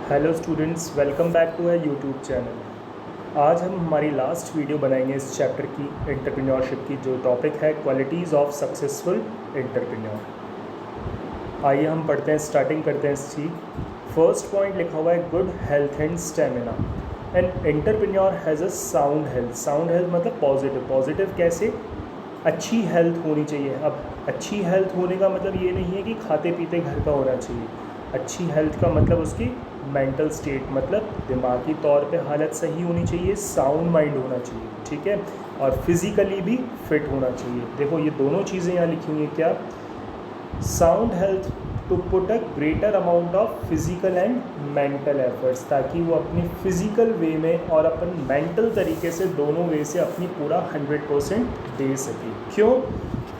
Hello students, welcome back to our YouTube channel. आज हम हमारी लास्ट वीडियो बनाएंगे इस चैप्टर की, एंटरप्रेन्योरशिप की, जो टॉपिक है क्वालिटीज़ ऑफ सक्सेसफुल एंटरप्रेन्योर। आइए हम पढ़ते हैं, स्टार्टिंग करते हैं इसकी। फर्स्ट पॉइंट लिखा हुआ है good health and stamina. An entrepreneur has a sound health. Sound health मतलब पॉजिटिव। पॉजिटिव कैसे? अच्छी हेल्थ होनी चाहिए। अब अच्छी हेल्थ होने का मतलब ये नहीं है कि खाते पीते घर का होना चाहिए। अच्छी हेल्थ का मतलब उसकी मेंटल स्टेट, मतलब दिमागी तौर पे हालत सही होनी चाहिए, साउंड माइंड होना चाहिए, ठीक है, और फिज़िकली भी फिट होना चाहिए। देखो ये दोनों चीज़ें यहाँ लिखी हुई हैं। क्या? Sound health to put a greater amount of physical and mental efforts, ताकि वो अपनी फ़िज़िकल वे में और अपन मेंटल तरीके से, दोनों वे से अपनी पूरा 100% दे सके। क्यों?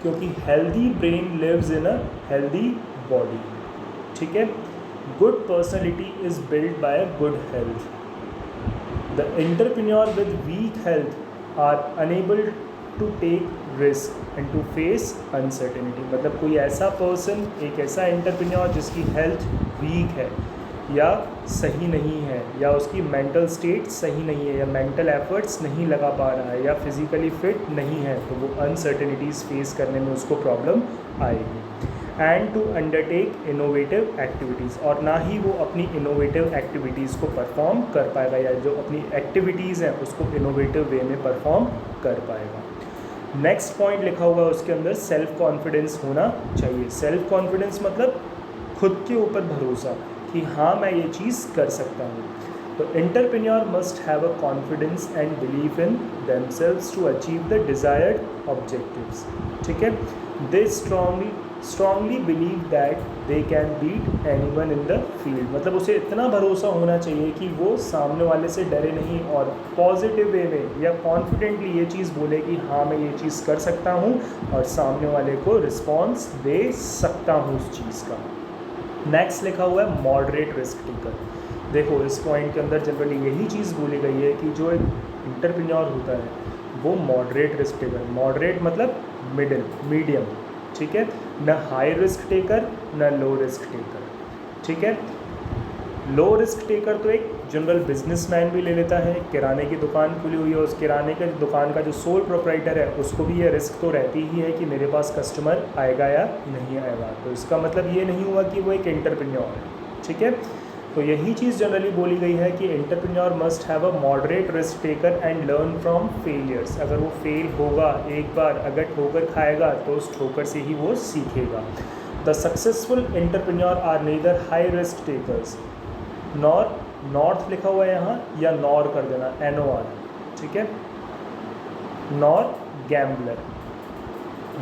क्योंकि healthy brain lives in a healthy body, ठीक है। Good personality is build by a good health. The entrepreneur with weak health are unable to take risk and to face uncertainty. मतलब कोई ऐसा पर्सन, एक ऐसा एंटरप्रेन्योर जिसकी health week है या सही नहीं है, या उसकी मेंटल स्टेट सही नहीं है, या मेंटल एफर्ट्स नहीं लगा पा रहा है, या फिज़िकली फिट नहीं है, तो वो अनसर्टेनिटीज़ फेस करने में उसको प्रॉब्लम आएगी। And to undertake innovative activities, और ना ही वो अपनी इनोवेटिव एक्टिविटीज़ को परफॉर्म कर पाएगा, या जो अपनी एक्टिविटीज़ हैं उसको इनोवेटिव वे में परफॉर्म कर पाएगा। नेक्स्ट पॉइंट लिखा हुआ है उसके अंदर, सेल्फ कॉन्फिडेंस होना चाहिए। सेल्फ कॉन्फिडेंस मतलब खुद के ऊपर भरोसा कि हाँ मैं ये चीज़ कर सकता हूँ। तो entrepreneur must have a confidence and believe in themselves to achieve the desired objectives, ठीक है। They strongly believe that they can beat anyone in the field. मतलब उसे इतना भरोसा होना चाहिए कि वो सामने वाले से डरे नहीं, और पॉजिटिव वे में या कॉन्फिडेंटली ये चीज़ बोले कि हाँ मैं ये चीज़ कर सकता हूँ, और सामने वाले को रिस्पॉन्स दे सकता हूँ उस चीज़ का। नेक्स्ट लिखा हुआ है मॉडरेट रिस्क टेकर। देखो इस पॉइंट के अंदर जनरली यही चीज़ बोली गई है कि जो एक एंटरप्रेन्योर होता है वो मॉडरेट रिस्क टेकर। मॉडरेट मतलब मिडिल, मीडियम, ठीक है, न हाई रिस्क टेकर न लो रिस्क टेकर, ठीक है। लो रिस्क टेकर तो एक जनरल बिजनेसमैन भी ले लेता है। किराने की दुकान खुली हुई है, उस किराने के दुकान का जो सोल प्रोप्राइटर है उसको भी ये रिस्क तो रहती ही है कि मेरे पास कस्टमर आएगा या नहीं आएगा। तो इसका मतलब ये नहीं हुआ कि वो एक एंटरप्रेन्योर है, ठीक है। तो यही चीज़ जनरली बोली गई है कि entrepreneur must have a moderate risk taker and learn from failures. अगर वो फेल होगा एक बार, अगर ठोकर खाएगा तो उस ठोकर से ही वो सीखेगा। The successful entrepreneur are neither high risk takers nor, north लिखा हुआ है यहाँ, या नॉर कर देना, NOR, ठीक है, नॉर गैम्बलर।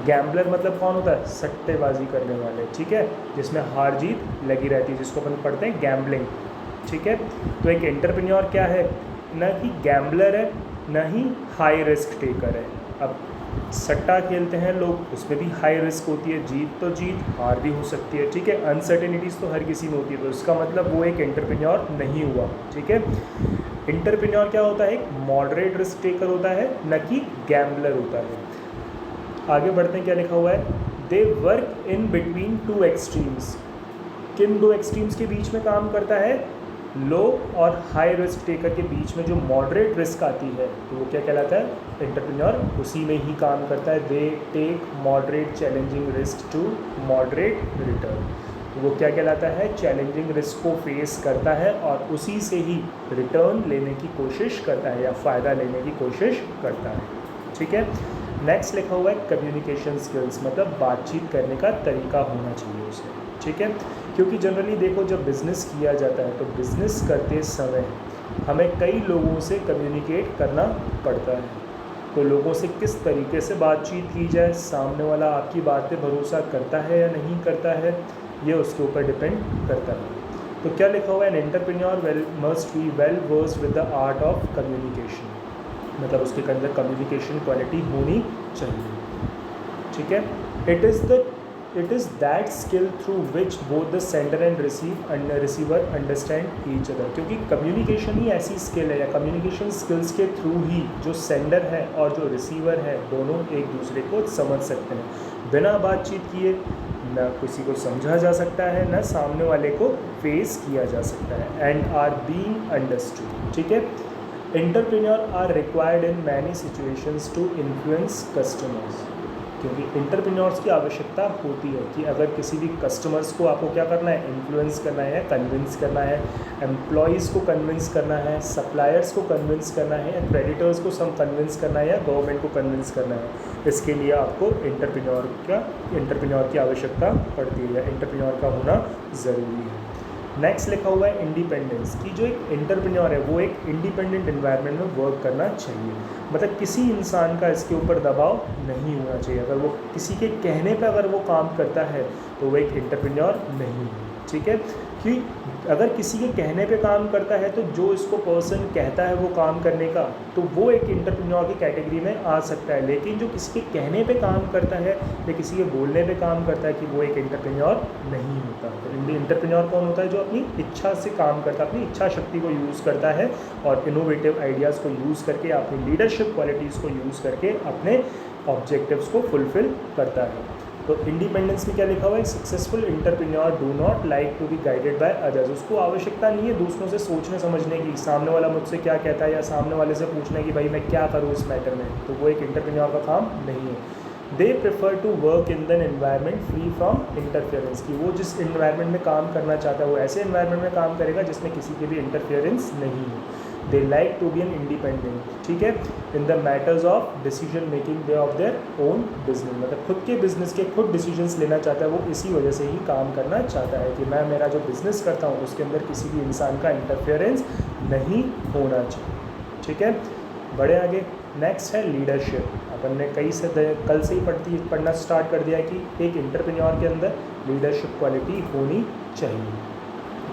गैम्बलर मतलब कौन होता है? सट्टेबाजी करने वाले, ठीक है, जिसमें हार जीत लगी रहती है, जिसको अपन पढ़ते हैं गैम्बलिंग, ठीक है। तो एक एंटरप्रेन्योर क्या है? न कि गैम्बलर है, न ही हाई रिस्क टेकर है। अब सट्टा खेलते हैं लोग, उसमें भी हाई रिस्क होती है, जीत तो जीत, हार भी हो सकती है, ठीक है, अनसर्टेनिटीज़ तो हर किसी में होती है। तो इसका मतलब वो एक एंटरप्रेन्योर नहीं हुआ, ठीक है। एंटरप्रेन्योर क्या होता है? एक मॉडरेट रिस्क टेकर होता है, न कि गैम्बलर होता है। आगे बढ़ते हैं, क्या लिखा हुआ है? They work in between two extremes. किन दो एक्सट्रीम्स के बीच में काम करता है? लो और हाई रिस्क टेकर के बीच में जो मॉडरेट रिस्क आती है, तो वो क्या कहलाता है? एंटरप्रेन्योर उसी में ही काम करता है। They take moderate challenging risk to moderate return. तो वो क्या कहलाता है? चैलेंजिंग रिस्क को फेस करता है और उसी से ही रिटर्न लेने की कोशिश करता है, या फ़ायदा लेने की कोशिश करता है, ठीक है। नेक्स्ट लिखा हुआ है कम्युनिकेशन स्किल्स, मतलब बातचीत करने का तरीका होना चाहिए उसे, ठीक है। क्योंकि जनरली देखो जब बिज़नेस किया जाता है तो बिज़नेस करते समय हमें कई लोगों से कम्युनिकेट करना पड़ता है। तो लोगों से किस तरीके से बातचीत की जाए, सामने वाला आपकी बात पे भरोसा करता है या नहीं करता है, ये उसके ऊपर डिपेंड करता है। तो क्या लिखा हुआ है? N entrepreneur must be well versed with the art of communication. मतलब उसके अंदर कम्युनिकेशन क्वालिटी होनी चाहिए, ठीक है। It is that skill through which both the sender and receiver understand each other. क्योंकि कम्युनिकेशन ही ऐसी स्किल है, या कम्युनिकेशन स्किल्स के थ्रू ही जो सेंडर है और जो रिसीवर है दोनों एक दूसरे को समझ सकते हैं। बिना बातचीत किए ना किसी को समझा जा सकता है, ना सामने वाले को फेस किया जा सकता है, एंड आर बीइंग अंडरस्टूड। ठीक है, entrepreneur are required in many situations to influence customers, क्योंकि एंटरप्रेन्योर्स की आवश्यकता होती है कि अगर किसी भी कस्टमर्स को आपको क्या करना है, इन्फ्लुएंस करना है, कन्विंस करना है, एम्प्लॉयज़ को कन्विंस करना है, सप्लायर्स को कन्विंस करना है, या क्रेडिटर्स को सब कन्विंस करना है, या गवर्नमेंट को कन्विंस करना है, इसके लिए आपको एंटरप्रेन्योर की आवश्यकता पड़ती है, या एंटरप्रेन्योर का होना ज़रूरी है। नेक्स्ट लिखा हुआ है इंडिपेंडेंस, की जो एक एंटरप्रेन्योर है वो एक इंडिपेंडेंट एनवायरनमेंट में वर्क करना चाहिए, मतलब किसी इंसान का इसके ऊपर दबाव नहीं होना चाहिए। अगर वो किसी के कहने पे अगर वो काम करता है तो वो एक एंटरप्रेन्योर नहीं है। ठीक है, कि अगर किसी के कहने पे काम करता है तो जो इसको पर्सन कहता है वो काम करने का, तो वो एक एंटरप्रेन्योर की कैटेगरी में आ सकता है। लेकिन जो किसी के कहने पे काम करता है या किसी के बोलने पे काम करता है, कि वो एक एंटरप्रेन्योर नहीं होता। तो एंटरप्रेन्योर कौन होता है, जो अपनी इच्छा से काम करता है, अपनी इच्छा शक्ति को यूज़ करता है और इनोवेटिव आइडियाज़ को यूज़ करके, अपनी लीडरशिप क्वालिटीज़ को यूज़ करके अपने ऑब्जेक्टिव्स को फुलफ़िल करता है। तो इंडिपेंडेंस में क्या लिखा हुआ है, successful entrepreneur do not like to be guided by others. उसको आवश्यकता नहीं है दूसरों से सोचने समझने की, सामने वाला मुझसे क्या कहता है या सामने वाले से पूछने की भाई मैं क्या करूँ इस मैटर में, तो वो एक एंटरप्रेन्योर का काम नहीं है। They prefer to work in than environment free from interference, की वो जिस एनवायरनमेंट में काम करना चाहता है वो ऐसे एनवायरनमेंट में काम करेगा जिसमें किसी की भी इंटरफेरेंस नहीं है। They like to be an independent, ठीक है, in the matters of decision making they of their own business, मतलब खुद के बिजनेस के खुद डिसीजंस लेना चाहता है। वो इसी वजह से ही काम करना चाहता है कि मैं मेरा जो बिज़नेस करता हूँ उसके अंदर किसी भी इंसान का इंटरफेरेंस नहीं होना चाहिए। ठीक है, बड़े आगे नेक्स्ट है लीडरशिप। अपन ने कल से ही पढ़ना स्टार्ट कर दिया है कि एक एंटरप्रेन्योर के अंदर लीडरशिप क्वालिटी होनी चाहिए।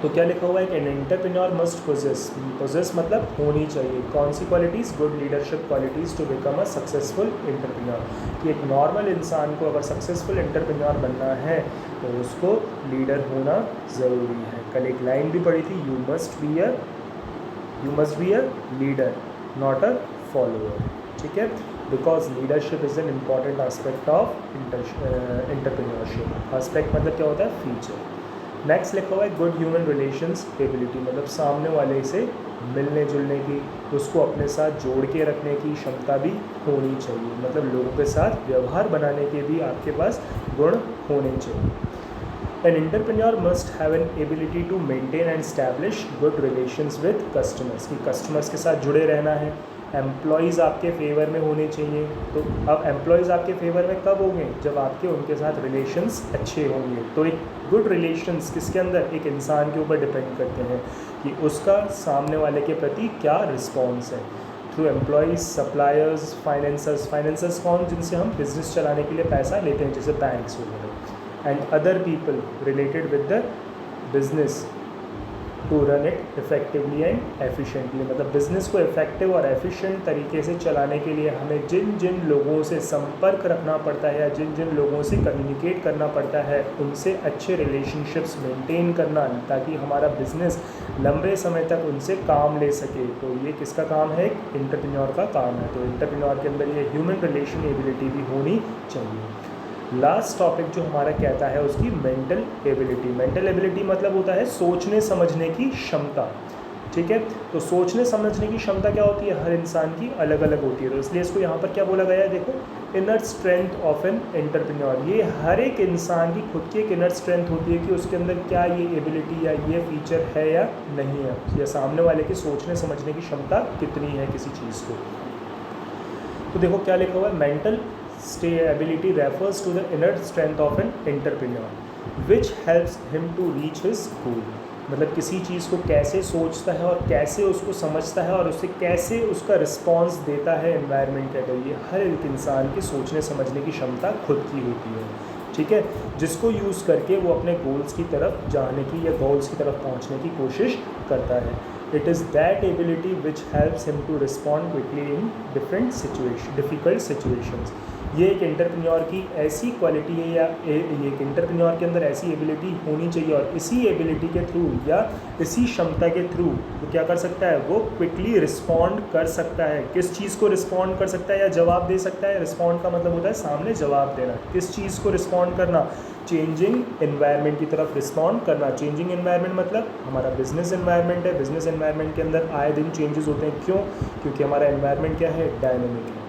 तो क्या लिखा हुआ है कि एन एंटरप्रेन्योर मस्ट पोजेस मतलब होनी चाहिए कौन सी qualities, good leadership qualities to become a successful entrepreneur. कि एक नॉर्मल इंसान को अगर सक्सेसफुल एंटरप्रेन्योर बनना है तो उसको लीडर होना ज़रूरी है। कल एक लाइन भी पढ़ी थी, you must be a leader not a follower. ठीक है, because leadership is an important aspect of entrepreneurship. Aspect मतलब क्या होता है, फीचर। नेक्स्ट लिखा हुआ है गुड ह्यूमन रिलेशंस एबिलिटी, मतलब सामने वाले से मिलने जुलने की, उसको अपने साथ जोड़ के रखने की क्षमता भी होनी चाहिए, मतलब लोगों के साथ व्यवहार बनाने के भी आपके पास गुण होने चाहिए। An entrepreneur must have an ability to maintain and establish good relations with customers, की कस्टमर्स के साथ जुड़े रहना है। एम्प्लॉयज़ आपके फेवर में होने चाहिए। तो अब एम्प्लॉयज़ आपके फेवर में कब होंगे, जब आपके उनके साथ रिलेशंस अच्छे होंगे। तो एक गुड रिलेशंस किसके अंदर, एक इंसान के ऊपर डिपेंड करते हैं कि उसका सामने वाले के प्रति क्या रिस्पॉन्स है। थ्रू एम्प्लॉयज़, सप्लायर्स, फाइनेंसर्स कौन, जिनसे हम बिज़नेस चलाने के लिए पैसा लेते हैं, जैसे बैंक्स वगैरह, and other people related with the business to run it effectively and efficiently, मतलब बिज़नेस को इफ़ेक्टिव और एफिशिएंट तरीके से चलाने के लिए हमें जिन जिन लोगों से संपर्क रखना पड़ता है या जिन जिन लोगों से कम्युनिकेट करना पड़ता है उनसे अच्छे रिलेशनशिप्स मेंटेन करना, ताकि हमारा बिज़नेस लंबे समय तक उनसे काम ले सके। तो ये किसका काम है, एक एंटरप्रेन्योर का काम है। तो एंटरप्रेन्योर के अंदर ये ह्यूमन रिलेशन एबिलिटी भी होनी चाहिए। लास्ट टॉपिक जो हमारा कहता है उसकी मेंटल एबिलिटी। मेंटल एबिलिटी मतलब होता है सोचने समझने की क्षमता। ठीक है, तो सोचने समझने की क्षमता क्या होती है, हर इंसान की अलग अलग होती है। तो इसलिए इसको यहाँ पर क्या बोला गया है, देखो, inner strength of an entrepreneur. ये हर एक इंसान की खुद की एक इनर स्ट्रेंथ होती है कि उसके अंदर क्या ये एबिलिटी या ये फीचर है या नहीं है, या सामने वाले की सोचने समझने की क्षमता कितनी है किसी चीज़ को। तो देखो क्या लिखा हुआ है, mental ability refers to the inner strength of an entrepreneur which helps him to reach his goal। मतलब किसी चीज़ को कैसे सोचता है और कैसे उसको समझता है और उससे कैसे उसका रिस्पॉन्स देता है एनवायरनमेंट के। ये हर एक इंसान की सोचने समझने की क्षमता खुद की होती है। ठीक है, जिसको यूज़ करके वो अपने गोल्स की तरफ जाने की या गोल्स की तरफ पहुंचने की कोशिश करता है। It is that ability which helps him to respond quickly in difficult situations। ये एक एंटरप्रेन्योर की ऐसी क्वालिटी है या ये एक एंटरप्रेन्योर के अंदर ऐसी एबिलिटी होनी चाहिए, और इसी एबिलिटी के थ्रू या इसी क्षमता के थ्रू वो क्या कर सकता है, वो क्विकली रिस्पॉन्ड कर सकता है। किस चीज़ को रिस्पॉन्ड कर सकता है या जवाब दे सकता है? रिस्पॉन्ड का मतलब होता है सामने जवाब देना। किस चीज़ को रिस्पॉन्ड करना? चेंजिंग एनवायरनमेंट की तरफ रिस्पॉन्ड करना। चेंजिंग एनवायरनमेंट मतलब हमारा बिजनेस एनवायरनमेंट है, बिजनेस एनवायरनमेंट के अंदर आए दिन चेंजेस होते हैं। क्यों? क्योंकि हमारा एनवायरनमेंट क्या है, डायनेमिक है।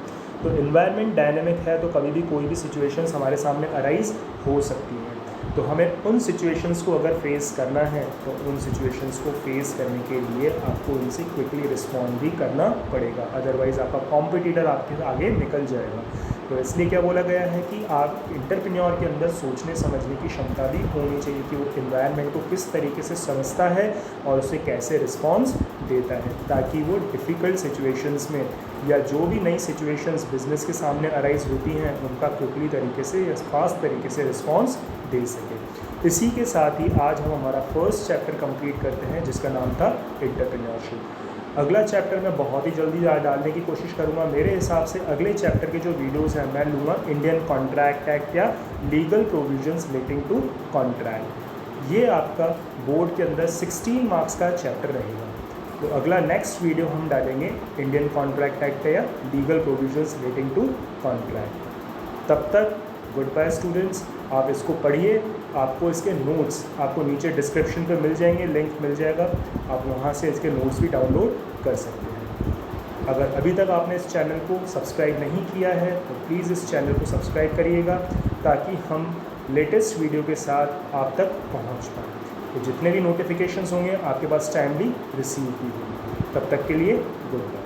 तो एनवायरनमेंट डायनेमिक है तो कभी भी कोई भी सिचुएशंस हमारे सामने अराइज हो सकती हैं। तो हमें उन सिचुएशंस को अगर फेस करना है तो उन सिचुएशंस को फेस करने के लिए आपको उनसे क्विकली रिस्पॉन्ड भी करना पड़ेगा, अदरवाइज़ आपका कॉम्पिटिटर आपके आगे निकल जाएगा। तो इसलिए क्या बोला गया है कि आप एंटरप्रेन्योर के अंदर सोचने समझने की क्षमता भी होनी चाहिए कि वो एनवायरनमेंट को किस तरीके से समझता है और उसे कैसे रिस्पॉन्स देता है, ताकि वो डिफ़िकल्ट सिचुएशंस में या जो भी नई सिचुएशंस बिजनेस के सामने अराइज होती हैं उनका क्विकली तरीके से या फास्ट तरीके से रिस्पॉन्स दे सके। इसी के साथ ही आज हम हमारा फर्स्ट चैप्टर कंप्लीट करते हैं जिसका नाम था एंटरप्रेन्योरशिप। अगला चैप्टर मैं बहुत ही जल्दी डालने की कोशिश करूंगा। मेरे हिसाब से अगले चैप्टर के जो वीडियोस हैं मैं लूँगा इंडियन कॉन्ट्रैक्ट एक्ट या legal provisions relating to contract. ये आपका बोर्ड के अंदर 16 मार्क्स का चैप्टर रहेगा। तो अगला नेक्स्ट वीडियो हम डालेंगे इंडियन कॉन्ट्रैक्ट एक्ट या legal provisions relating to contract. तब तक गुड बाय स्टूडेंट्स, आप इसको पढ़िए। आपको इसके नोट्स आपको नीचे डिस्क्रिप्शन पे मिल जाएंगे, लिंक मिल जाएगा, आप वहाँ से इसके नोट्स भी डाउनलोड कर सकते हैं। अगर अभी तक आपने इस चैनल को सब्सक्राइब नहीं किया है तो प्लीज़ इस चैनल को सब्सक्राइब करिएगा ताकि हम लेटेस्ट वीडियो के साथ आप तक पहुँच पाएँ। तो जितने भी नोटिफिकेशंस होंगे आपके पास टाइमली रिसीव भी होंगे। तब तक के लिए गुड बाय।